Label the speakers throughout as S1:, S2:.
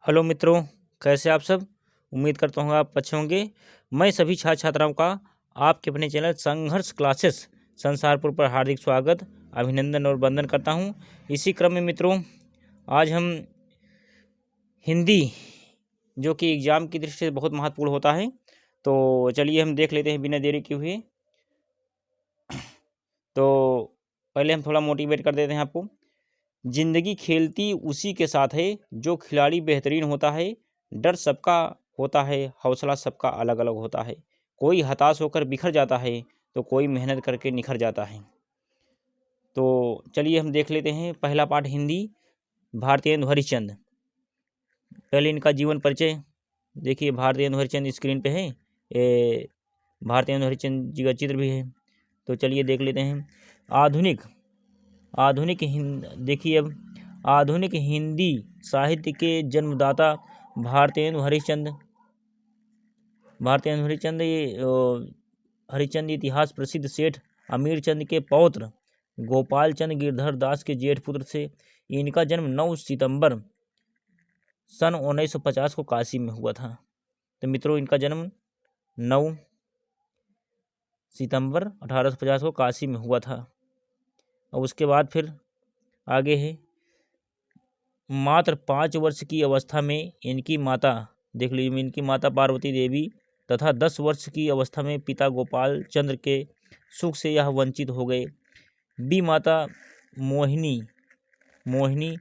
S1: Hello मित्रों, कैसे आप सब। उम्मीद करता हूँ आप अच्छे होंगे। मैं सभी छात्र छात्राओं का आपके अपने चैनल संघर्ष क्लासेस संसारपुर पर हार्दिक स्वागत, अभिनंदन और वंदन करता हूँ। इसी क्रम में मित्रों, आज हम हिंदी, जो कि एग्ज़ाम की दृष्टि से बहुत महत्वपूर्ण होता है, तो चलिए हम देख लेते हैं बिना देरी किए हुए। तो पहले हम थोड़ा मोटिवेट कर देते हैं आपको। जिंदगी खेलती उसी के साथ है जो खिलाड़ी बेहतरीन होता है। डर सबका होता है, हौसला सबका अलग अलग होता है। कोई हताश होकर बिखर जाता है तो कोई मेहनत करके निखर जाता है। तो चलिए हम देख लेते हैं पहला पाठ हिंदी, भारतेंदु हरिश्चंद्र। पहले इनका जीवन परिचय देखिए। भारतेंदु हरिश्चंद्र स्क्रीन पे है, ये भारतेंदु हरिश्चंद्र जी का चित्र भी है। तो चलिए देख लेते हैं। आधुनिक देखिए अब आधुनिक हिंदी साहित्य के जन्मदाता भारतेंदु हरिश्चंद्र ये हरिश्चंद्र इतिहास प्रसिद्ध सेठ अमीर चंद के पौत्र गोपाल चंद गिरधर दास के जेठ पुत्र थे। इनका जन्म 9 सितंबर सन 1950 को काशी में हुआ था। तो मित्रों, इनका जन्म 9 सितंबर 1850 को काशी में हुआ था। और उसके बाद फिर आगे है। मात्र 5 वर्ष की अवस्था में इनकी माता, देख लीजिए, इनकी माता पार्वती देवी तथा 10 वर्ष की अवस्था में पिता गोपाल चंद्र के सुख से यह वंचित हो गए। बी माता मोहिनी मोहन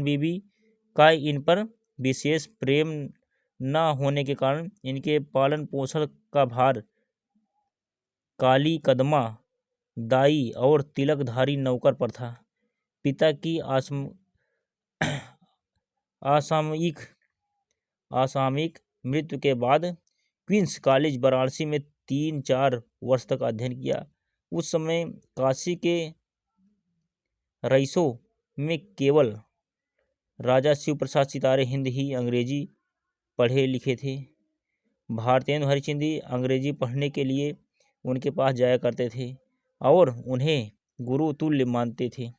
S1: बीबी का इन पर विशेष प्रेम न होने के कारण इनके पालन पोषण का भार काली कदमा दाई और तिलकधारी नौकर पर था। पिता की असामयिक मृत्यु के बाद क्वींस कॉलेज वाराणसी में 3-4 वर्ष तक अध्ययन किया। उस समय काशी के रईसों में केवल राजा शिव प्रसाद सितारे हिंद ही अंग्रेजी पढ़े लिखे थे। भारतेंदु हरिश्चंद्र अंग्रेजी पढ़ने के लिए उनके पास जाया करते थे और उन्हें गुरु तुल्य मानते थे।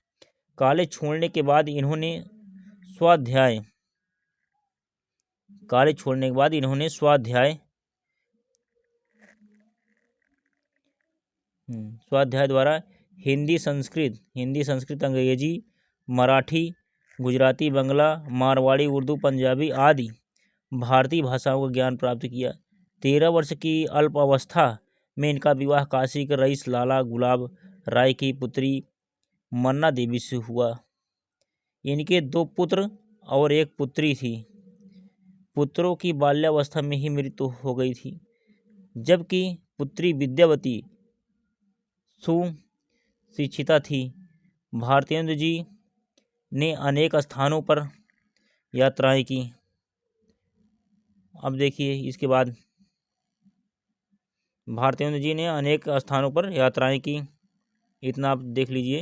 S1: कॉलेज छोड़ने के बाद इन्होंने स्वाध्याय द्वारा हिंदी संस्कृत अंग्रेजी मराठी गुजराती बांग्ला मारवाड़ी उर्दू पंजाबी आदि भारतीय भाषाओं का ज्ञान प्राप्त किया। 13 वर्ष की अल्प अवस्था में इनका विवाह काशी के रईस लाला गुलाब राय की पुत्री मन्ना देवी से हुआ। इनके 2 पुत्र और 1 पुत्री थी। पुत्रों की बाल्यावस्था में ही मृत्यु हो गई थी, जबकि पुत्री विद्यावती सुशिक्षिता थी। भारतेंदु जी ने अनेक स्थानों पर यात्राएं की। अब देखिए इसके बाद भारतेंदु जी ने अनेक स्थानों पर यात्राएं की, इतना आप देख लीजिए।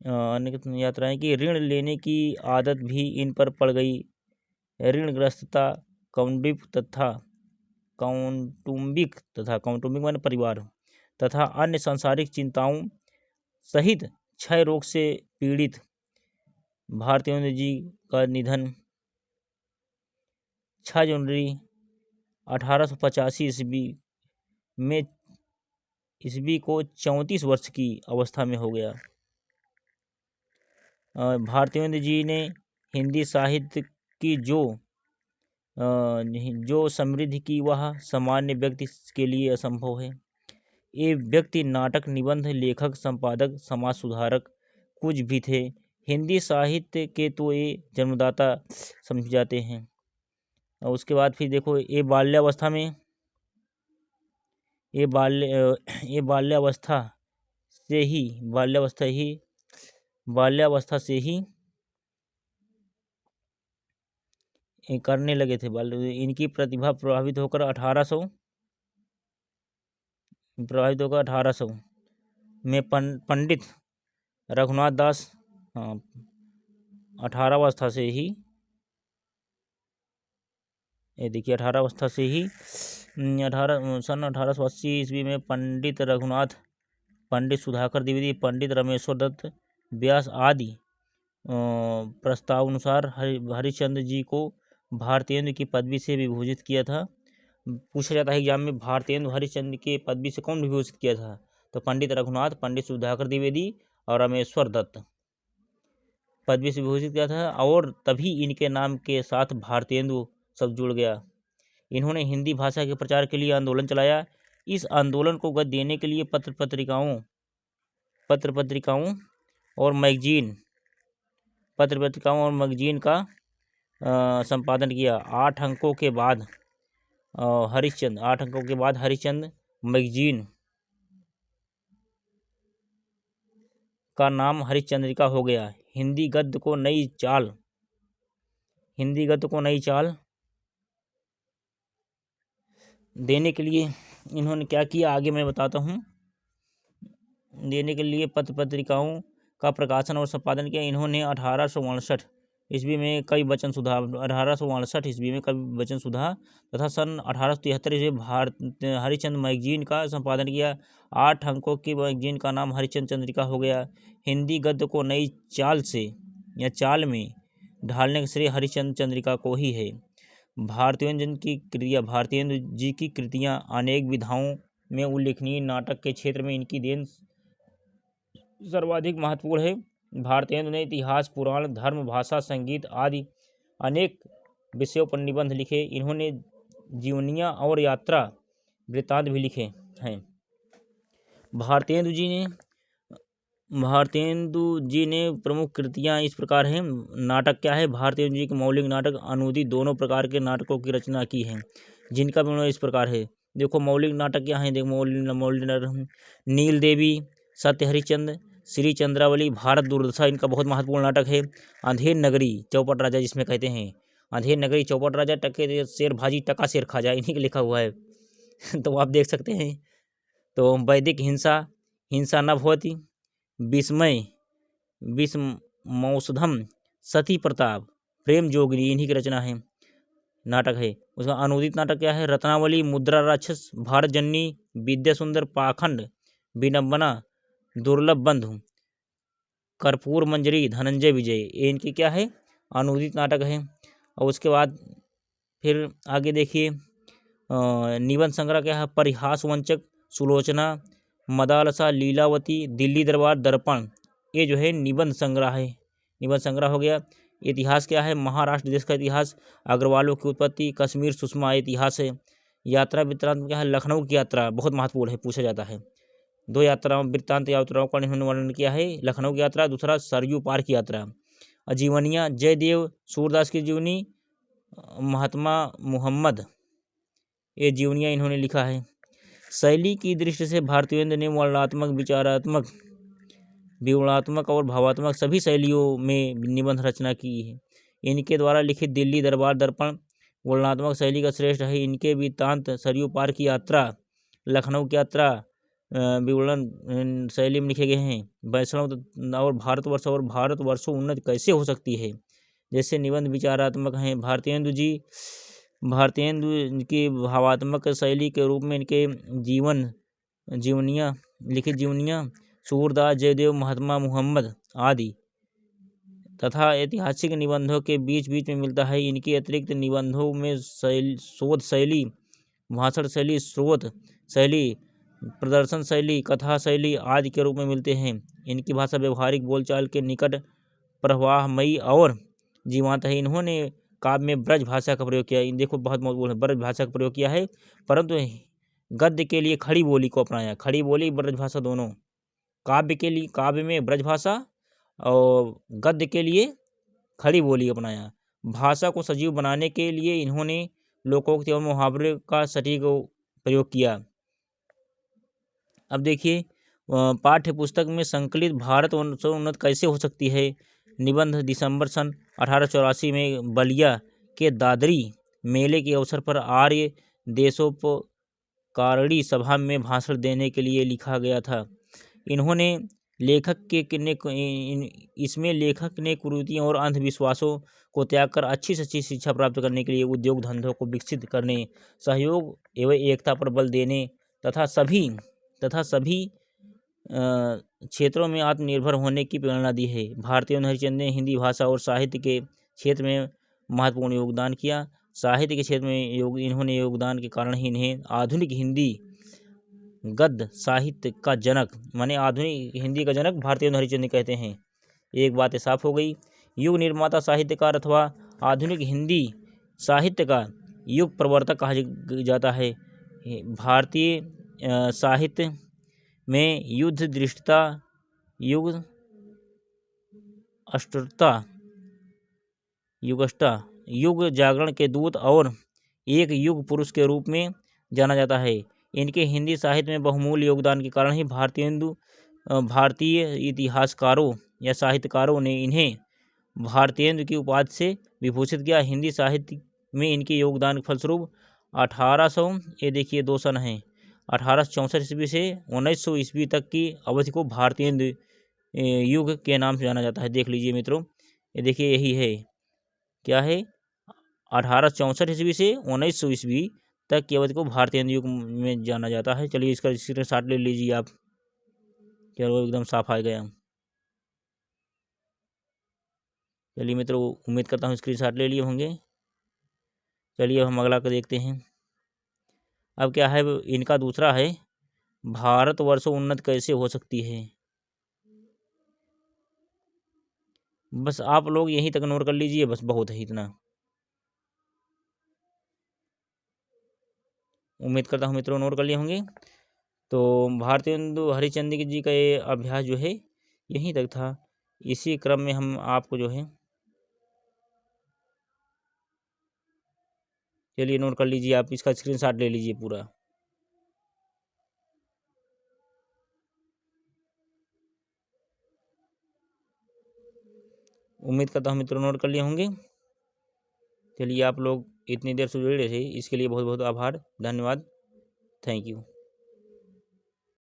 S1: अनेक यात्राएं की। ऋण लेने की आदत भी इन पर पड़ गई। ऋणग्रस्तता, कौटुंबिक मान परिवार तथा अन्य सांसारिक चिंताओं सहित क्षय रोग से पीड़ित भारतेंदु जी का निधन 6 जनवरी 1885 ईस्वी को 34 वर्ष की अवस्था में हो गया। भारतेंदु जी ने हिंदी साहित्य की जो समृद्धि की वह सामान्य व्यक्ति के लिए असंभव है। ये व्यक्ति नाटक, निबंध लेखक, संपादक, समाज सुधारक कुछ भी थे। हिंदी साहित्य के तो ये जन्मदाता समझे जाते हैं। और उसके बाद फिर देखो, ये बाल्यावस्था से ही करने लगे थे। इनकी प्रतिभा प्रभावित होकर 1800 में पंडित रघुनाथ दास 18 अवस्था से ही ये देखिए 18 अवस्था से ही सन 1880 ईस्वी में पंडित रघुनाथ, पंडित सुधाकर द्विवेदी, पंडित रामेश्वर दत्त व्यास आदि प्रस्तावानुसार हरिश्चंद्र जी को भारतेंदु की पदवी से विभूषित किया था। पूछा जाता है एग्जाम में, भारतेंदु हरिश्चंद्र के पदवी से कौन विभूषित किया था? तो पंडित रघुनाथ, पंडित सुधाकर द्विवेदी और रामेश्वर दत्त पदवी से विभूषित किया था, और तभी इनके नाम के साथ भारतेंदु शब्द जुड़ गया। इन्होंने हिंदी भाषा के प्रचार के लिए आंदोलन चलाया। इस आंदोलन को गति देने के लिए पत्र पत्रिकाओं और मैगजीन का संपादन किया। 8 अंकों के बाद हरिश्चंद्र मैगजीन का नाम हरिश्चंद्रिका हो गया। हिंदी गद्य को नई चाल देने के लिए इन्होंने क्या किया, आगे मैं बताता हूँ। देने के लिए पत्रिकाओं का प्रकाशन और संपादन किया। इन्होंने 1862 ईस्वी में कई वचन सुधा तथा सन 1873 ईस्वी हरिश्चंद्र मैगजीन का संपादन किया। 8 अंकों की मैगजीन का नाम हरिश्चंद्र चंद्रिका हो गया। हिंदी गद्य को नई चाल में ढालने का श्रेय हरिश्चंद्र चंद्रिका को ही है। भारतेंदु जी की कृतियाँ अनेक विधाओं में उल्लेखनीय। नाटक के क्षेत्र में इनकी देन सर्वाधिक महत्वपूर्ण है। भारतेंदु ने इतिहास, पुराण, धर्म, भाषा, संगीत आदि अनेक विषयों पर निबंध लिखे। इन्होंने जीवनियाँ और यात्रा वृत्तांत भी लिखे हैं। भारतेंदु जी ने प्रमुख कृतियाँ इस प्रकार हैं। नाटक क्या है? भारतेंदु जी के मौलिक नाटक, अनुदित दोनों प्रकार के नाटकों की रचना की है, जिनका वर्णन इस प्रकार है। देखो मौलिक नाटक क्या है, देखो मौलिक नाटक नील देवी, सत्य हरिश्चंद्र, श्री चंद्रावली, भारत दुर्दशा इनका बहुत महत्वपूर्ण नाटक है। अंधेर नगरी, चौपट राजा जिसमें कहते हैं, अंधेर नगरी, चौपट राजा, टके शेर भाजी, टका शेर खाजा, इन्हीं के लिखा हुआ है। तो आप देख सकते हैं। तो वैदिक हिंसा न भवती, विषमौषधम, सती प्रताप, प्रेम जोगिनी इन्हीं की रचना है, नाटक है। उसका अनुदित नाटक क्या है? रत्नावली, मुद्रा राक्षस, भारत जननी, विद्या सुंदर, पाखंड, विडम्बना, दुर्लभ बंधु, कर्पूर मंजरी, धनंजय विजय, ये इनकी क्या है? अनुदित नाटक है। और उसके बाद फिर आगे देखिए, निबंध संग्रह क्या है? परिहास वंचक, सुलोचना, मदालसा, लीलावती, दिल्ली दरबार, दर्पण, ये जो है निबंध संग्रह है। निबंध संग्रह हो गया। इतिहास क्या है? महाराष्ट्र देश का इतिहास, अग्रवालों की उत्पत्ति, कश्मीर सुषमा इतिहास है। यात्रा वृत्तांत क्या है? लखनऊ की यात्रा बहुत महत्वपूर्ण है, पूछा जाता है। 2 वृत्तांत यात्राओं का इन्होंने वर्णन किया है, लखनऊ की यात्रा, दूसरा सरयू पार की यात्रा। जीवनियाँ, जयदेव सूरदास की जीवनी, महात्मा मुहम्मद, ये जीवनियाँ इन्होंने लिखा है। शैली की दृष्टि से भारतेंदु ने वर्णनात्मक, विवरणात्मक और भावात्मक सभी शैलियों में निबंध रचना की है। इनके द्वारा लिखित दिल्ली दरबार, दर्पण वर्णनात्मक शैली का श्रेष्ठ है। इनके वृत्तांत, सरयू पार की यात्रा, लखनऊ की यात्रा विवरण शैली में लिखे गए हैं। वैष्णव और भारतवर्षों उन्नति कैसे हो सकती है, जैसे निबंध विचारात्मक हैं। भारतेंदु की भावात्मक शैली के रूप में इनके लिखित जीवनियाँ सूरदास, जयदेव, महात्मा मुहम्मद आदि तथा ऐतिहासिक निबंधों के बीच में मिलता है। इनके अतिरिक्त निबंधों में शोध शैली, भाषण शैली, स्रोत शैली, प्रदर्शन शैली, कथा शैली आदि के रूप में मिलते हैं। इनकी भाषा व्यवहारिक बोलचाल के निकट, प्रवाहमयी और जीवंत है। इन्होंने काव्य में ब्रज भाषा का प्रयोग किया। देखो बहुत महत्वपूर्ण है, ब्रज भाषा का प्रयोग किया है, परंतु गद्य के लिए खड़ी बोली को अपनाया। खड़ी बोली, ब्रज भाषा दोनों। काव्य में ब्रज भाषा और गद्य के लिए खड़ी बोली अपनाया। भाषा को सजीव बनाने के लिए इन्होंने लोकोक्ति और मुहावरे का सटीक प्रयोग किया। अब देखिए, पाठ्य पुस्तक में संकलित भारत उन्नत कैसे हो सकती है, निबंध दिसंबर सन 1884 में बलिया के दादरी मेले के अवसर पर आर्य देशोपकारणी सभा में भाषण देने के लिए लिखा गया था। इन्होंने इसमें लेखक ने कुरीतियों और अंधविश्वासों को त्याग कर अच्छी से अच्छी शिक्षा प्राप्त करने के लिए उद्योग धंधों को विकसित करने, सहयोग एवं एकता पर बल देने तथा सभी क्षेत्रों में आत्मनिर्भर होने की प्रेरणा दी है। भारतेंदु हरिश्चंद्र ने हिंदी भाषा और साहित्य के क्षेत्र में महत्वपूर्ण योगदान किया। साहित्य के क्षेत्र में इन्होंने योगदान के कारण ही इन्हें आधुनिक हिंदी गद्य साहित्य का जनक, माने आधुनिक हिंदी का जनक भारतेंदु हरिश्चंद्र कहते हैं। एक बात साफ हो गई। युग निर्माता, साहित्यकार अथवा आधुनिक हिंदी साहित्य का युग प्रवर्तक कहा जाता है। भारतीय साहित्य में युद्ध दृष्टता, युग युग जागरण के दूत और एक युग पुरुष के रूप में जाना जाता है। इनके हिंदी साहित्य में बहुमूल्य योगदान के कारण ही भारतीय इतिहासकारों या साहित्यकारों ने इन्हें भारतेंदु की उपाधि से विभूषित किया। हिंदी साहित्य में इनके योगदान के फलस्वरूप 1864 ईस्वी से 1900 ईस्वी तक की अवधि को भारतेंदु युग के नाम से जाना जाता है। देख लीजिए मित्रों, ये देखिए यही है, क्या है, 1864 ईस्वी से 1900 ईस्वी तक की अवधि को भारतेंदु युग में जाना जाता है। चलिए इसका स्क्रीनशॉट ले लीजिए आप, चलो एकदम साफ आ गया। चलिए मित्रों, उम्मीद करता हूँ स्क्रीनशॉट ले लिए होंगे। चलिए अब हम अगला को देखते हैं। अब क्या है, इनका दूसरा है, भारतवर्ष उन्नत कैसे हो सकती है। बस आप लोग यहीं तक नोट कर लीजिए, बस बहुत है इतना। उम्मीद करता हूँ मित्रों नोट कर लिए होंगे। तो भारतेंदु हरिश्चंद्र जी का ये अभ्यास जो है यहीं तक था। इसी क्रम में हम आपको जो है, चलिए नोट कर लीजिए, आप इसका स्क्रीनशॉट ले लीजिए पूरा। उम्मीद करता हूँ मित्रों नोट कर लिए होंगे। चलिए आप लोग इतनी देर से जुड़े थे, इसके लिए बहुत बहुत आभार, धन्यवाद, थैंक यू।